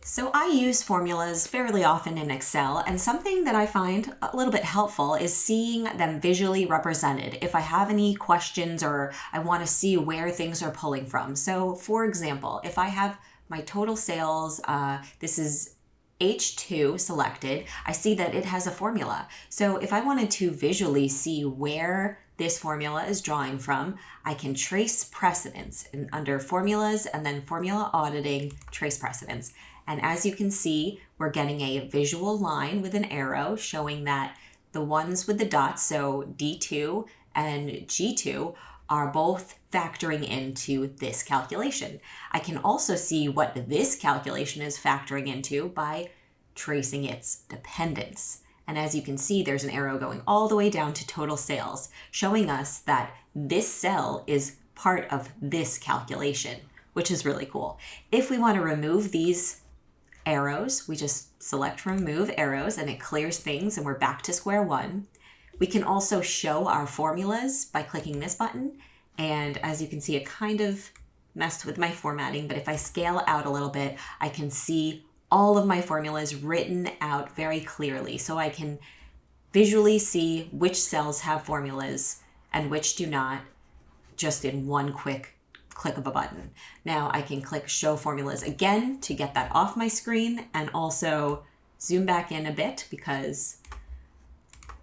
So I use formulas fairly often in Excel, and something that I find a little bit helpful is seeing them visually represented if I have any questions or I want to see where things are pulling from. So for example, if I have my total sales, this is H2 selected, I see that it has a formula. So if I wanted to visually see where this formula is drawing from, I can trace precedents under formulas and then formula auditing, trace precedents. And as you can see, we're getting a visual line with an arrow showing that the ones with the dots, so D2 and G2, are both factoring into this calculation. I can also see what this calculation is factoring into by tracing its dependence. And as you can see, there's an arrow going all the way down to total sales, showing us that this cell is part of this calculation, which is really cool. If we want to remove these arrows, we just select remove arrows and it clears things and we're back to square one. We can also show our formulas by clicking this button. And as you can see, it kind of messed with my formatting, but if I scale out a little bit, I can see all of my formulas written out very clearly. So I can visually see which cells have formulas and which do not, just in one quick click of a button. Now I can click show formulas again to get that off my screen and also zoom back in a bit because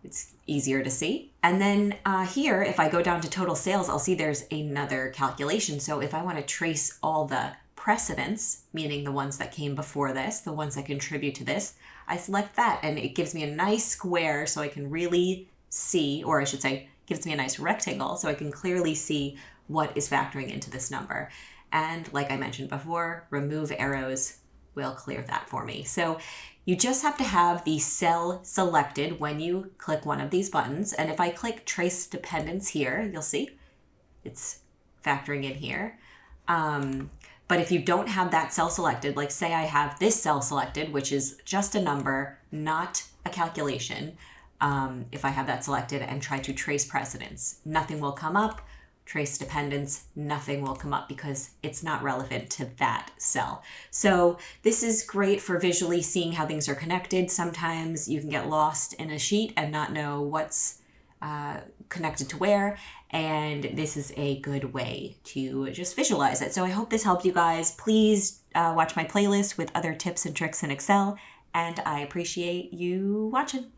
it's easier to see. And then here, if I go down to total sales, I'll see there's another calculation. So if I want to trace all the precedents, meaning the ones that came before this, the ones that contribute to this, I select that and it gives me a nice square so I can really see, or I should say, gives me a nice rectangle so I can clearly see what is factoring into this number. And like I mentioned before, remove arrows will clear that for me. So you just have to have the cell selected when you click one of these buttons. And if I click trace dependence here, you'll see it's factoring in here. But if you don't have that cell selected, like say I have this cell selected, which is just a number, not a calculation, if I have that selected and try to trace precedents, nothing will come up. Trace dependence, nothing will come up because it's not relevant to that cell. So this is great for visually seeing how things are connected. Sometimes you can get lost in a sheet and not know what's connected to where, and this is a good way to just visualize it. So I hope this helped you guys. Please watch my playlist with other tips and tricks in Excel, and I appreciate you watching.